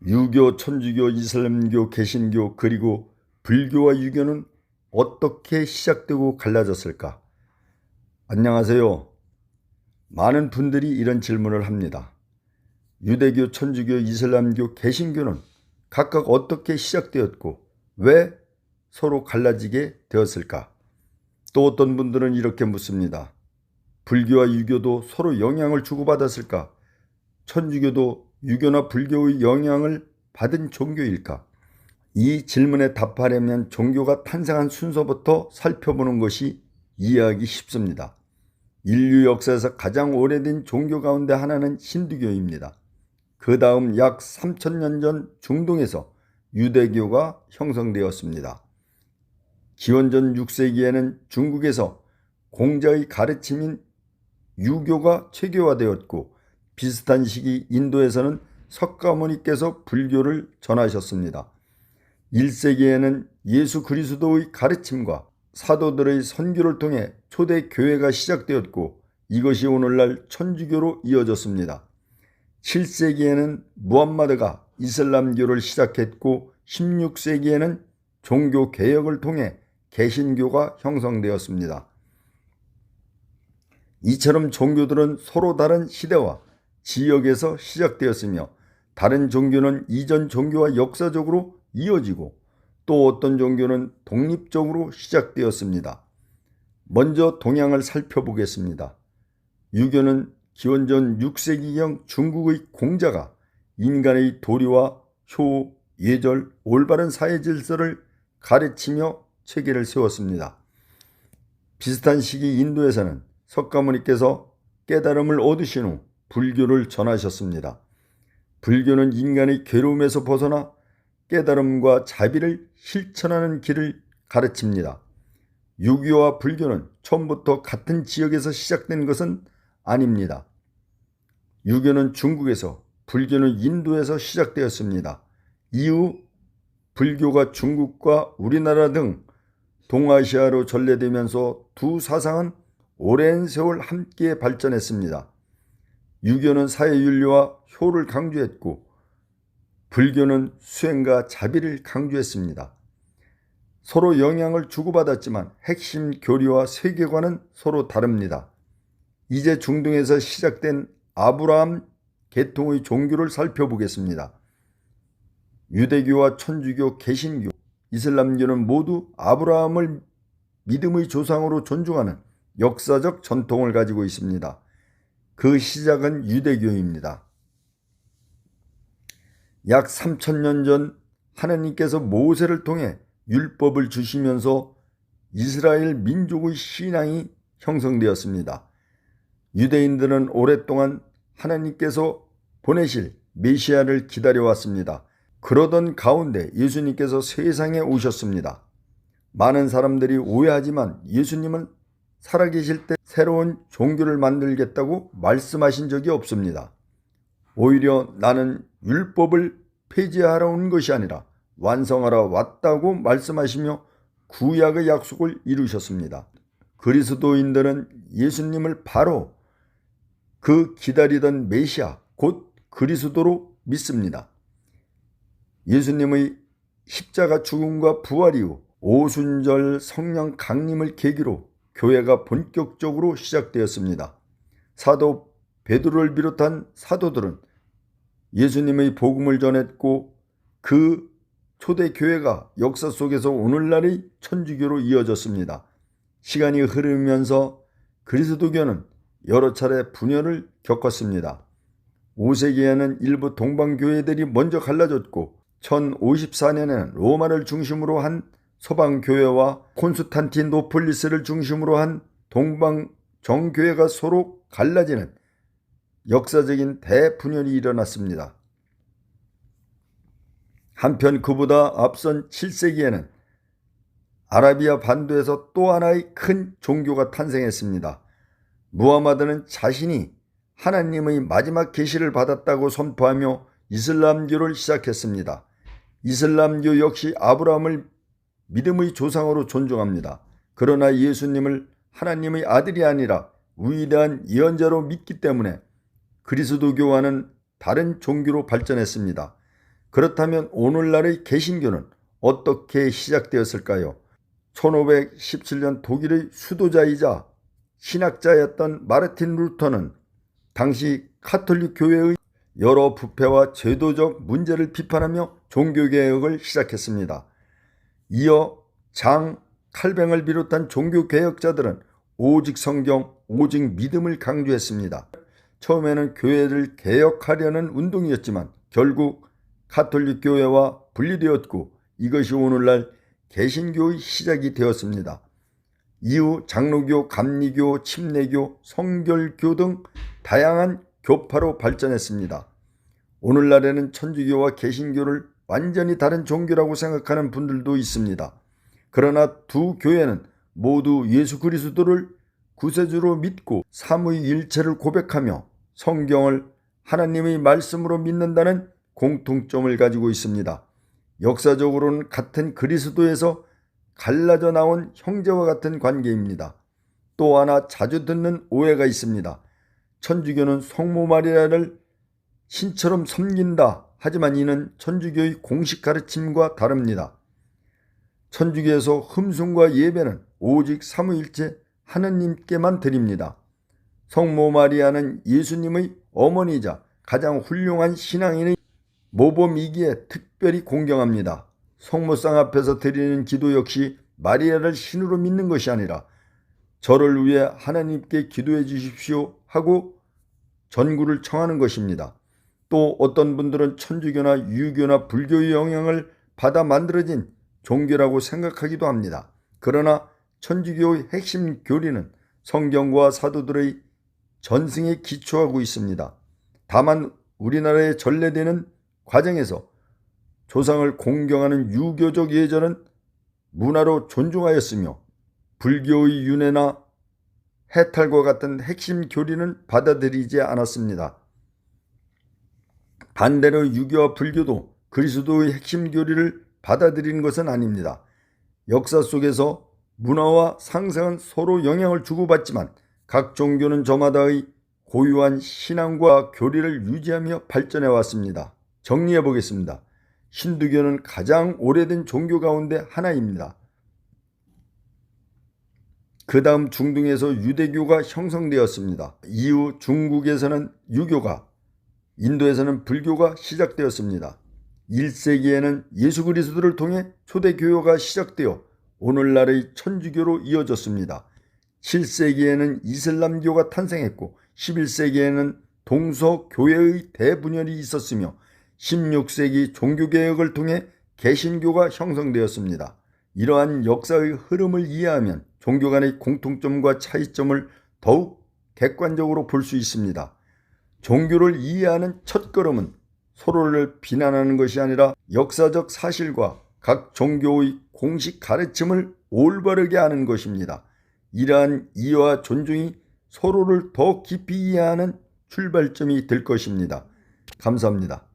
유교, 천주교, 이슬람교, 개신교 그리고 불교와 유교는 어떻게 시작되고 갈라졌을까? 안녕하세요. 많은 분들이 이런 질문을 합니다. 유대교, 천주교, 이슬람교, 개신교는 각각 어떻게 시작되었고 왜 서로 갈라지게 되었을까? 또 어떤 분들은 이렇게 묻습니다. 불교와 유교도 서로 영향을 주고받았을까? 천주교도 유교나 불교의 영향을 받은 종교일까? 이 질문에 답하려면 종교가 탄생한 순서부터 살펴보는 것이 이해하기 쉽습니다. 인류 역사에서 가장 오래된 종교 가운데 하나는 힌두교입니다. 그 다음 약 3000년 전 중동에서 유대교가 형성되었습니다. 기원전 6세기에는 중국에서 공자의 가르침인 유교가 체계화되었고 비슷한 시기 인도에서는 석가모니께서 불교를 전하셨습니다. 1세기에는 예수 그리스도의 가르침과 사도들의 선교를 통해 초대 교회가 시작되었고 이것이 오늘날 천주교로 이어졌습니다. 7세기에는 무함마드가 이슬람교를 시작했고 16세기에는 종교 개혁을 통해 개신교가 형성되었습니다. 이처럼 종교들은 서로 다른 시대와 지역에서 시작되었으며 다른 종교는 이전 종교와 역사적으로 이어지고 또 어떤 종교는 독립적으로 시작되었습니다. 먼저 동양을 살펴보겠습니다. 유교는 기원전 6세기경 중국의 공자가 인간의 도리와 효, 예절, 올바른 사회 질서를 가르치며 체계를 세웠습니다. 비슷한 시기 인도에서는 석가모니께서 깨달음을 얻으신 후 불교를 전하셨습니다. 불교는 인간의 괴로움에서 벗어나 깨달음과 자비를 실천하는 길을 가르칩니다. 유교와 불교는 처음부터 같은 지역에서 시작된 것은 아닙니다. 유교는 중국에서, 불교는 인도에서 시작되었습니다. 이후 불교가 중국과 우리나라 등 동아시아로 전래되면서 두 사상은 오랜 세월 함께 발전했습니다. 유교는 사회윤리와 효를 강조했고 불교는 수행과 자비를 강조했습니다. 서로 영향을 주고받았지만 핵심 교리와 세계관은 서로 다릅니다. 이제 중동에서 시작된 아브라함 계통의 종교를 살펴보겠습니다. 유대교와 천주교, 개신교, 이슬람교는 모두 아브라함을 믿음의 조상으로 존중하는 역사적 전통을 가지고 있습니다. 그 시작은 유대교입니다. 약 3000년 전 하나님께서 모세를 통해 율법을 주시면서 이스라엘 민족의 신앙이 형성되었습니다. 유대인들은 오랫동안 하나님께서 보내실 메시아를 기다려왔습니다. 그러던 가운데 예수님께서 세상에 오셨습니다. 많은 사람들이 오해하지만 예수님은 살아계실 때 새로운 종교를 만들겠다고 말씀하신 적이 없습니다. 오히려 나는 율법을 폐지하러 온 것이 아니라 완성하러 왔다고 말씀하시며 구약의 약속을 이루셨습니다. 그리스도인들은 예수님을 바로 그 기다리던 메시아 곧 그리스도로 믿습니다. 예수님의 십자가 죽음과 부활 이후 오순절 성령 강림을 계기로 교회가 본격적으로 시작되었습니다. 사도 베드로를 비롯한 사도들은 예수님의 복음을 전했고 그 초대 교회가 역사 속에서 오늘날의 천주교로 이어졌습니다. 시간이 흐르면서 그리스도교는 여러 차례 분열을 겪었습니다. 5세기에는 일부 동방교회들이 먼저 갈라졌고 1054년에는 로마를 중심으로 한 서방교회와 콘스탄티노폴리스를 중심으로 한 동방 정교회가 서로 갈라지는 역사적인 대분열이 일어났습니다. 한편 그보다 앞선 7세기에는 아라비아 반도에서 또 하나의 큰 종교가 탄생했습니다. 무하마드는 자신이 하나님의 마지막 계시를 받았다고 선포하며 이슬람교를 시작했습니다. 이슬람교 역시 아브라함을 믿음의 조상으로 존중합니다. 그러나 예수님을 하나님의 아들이 아니라 위대한 예언자로 믿기 때문에 그리스도교와는 다른 종교로 발전했습니다. 그렇다면 오늘날의 개신교는 어떻게 시작되었을까요? 1517년 독일의 수도자이자 신학자였던 마르틴 루터는 당시 카톨릭 교회의 여러 부패와 제도적 문제를 비판하며 종교개혁을 시작했습니다. 이어 장 칼뱅을 비롯한 종교개혁자들은 오직 성경, 오직 믿음을 강조했습니다. 처음에는 교회를 개혁하려는 운동이었지만 결국 카톨릭 교회와 분리되었고 이것이 오늘날 개신교의 시작이 되었습니다. 이후 장로교, 감리교, 침례교, 성결교 등 다양한 교파로 발전했습니다. 오늘날에는 천주교와 개신교를 완전히 다른 종교라고 생각하는 분들도 있습니다. 그러나 두 교회는 모두 예수 그리스도를 구세주로 믿고 삼위일체를 고백하며 성경을 하나님의 말씀으로 믿는다는 공통점을 가지고 있습니다. 역사적으로는 같은 그리스도에서 갈라져 나온 형제와 같은 관계입니다. 또 하나 자주 듣는 오해가 있습니다. 천주교는 성모 마리아를 신처럼 섬긴다. 하지만 이는 천주교의 공식 가르침과 다릅니다. 천주교에서 흠숭과 예배는 오직 삼위일체 하느님께만 드립니다. 성모 마리아는 예수님의 어머니이자 가장 훌륭한 신앙인의 모범이기에 특별히 공경합니다. 성모상 앞에서 드리는 기도 역시 마리아를 신으로 믿는 것이 아니라 저를 위해 하나님께 기도해 주십시오 하고 전구를 청하는 것입니다. 또 어떤 분들은 천주교나 유교나 불교의 영향을 받아 만들어진 종교라고 생각하기도 합니다. 그러나 천주교의 핵심 교리는 성경과 사도들의 전승에 기초하고 있습니다. 다만 우리나라에 전래되는 과정에서 조상을 공경하는 유교적 예절은 문화로 존중하였으며 불교의 윤회나 해탈과 같은 핵심 교리는 받아들이지 않았습니다. 반대로 유교와 불교도 그리스도의 핵심 교리를 받아들이는 것은 아닙니다. 역사 속에서 문화와 상상은 서로 영향을 주고받지만 각 종교는 저마다의 고유한 신앙과 교리를 유지하며 발전해 왔습니다. 정리해 보겠습니다. 힌두교는 가장 오래된 종교 가운데 하나입니다. 그 다음 중동에서 유대교가 형성되었습니다. 이후 중국에서는 유교가, 인도에서는 불교가 시작되었습니다. 1세기에는 예수 그리스도를 통해 초대교회가 시작되어 오늘날의 천주교로 이어졌습니다. 7세기에는 이슬람교가 탄생했고 11세기에는 동서교회의 대분열이 있었으며 16세기 종교개혁을 통해 개신교가 형성되었습니다. 이러한 역사의 흐름을 이해하면 종교 간의 공통점과 차이점을 더욱 객관적으로 볼 수 있습니다. 종교를 이해하는 첫걸음은 서로를 비난하는 것이 아니라 역사적 사실과 각 종교의 공식 가르침을 올바르게 아는 것입니다. 이러한 이해와 존중이 서로를 더 깊이 이해하는 출발점이 될 것입니다. 감사합니다.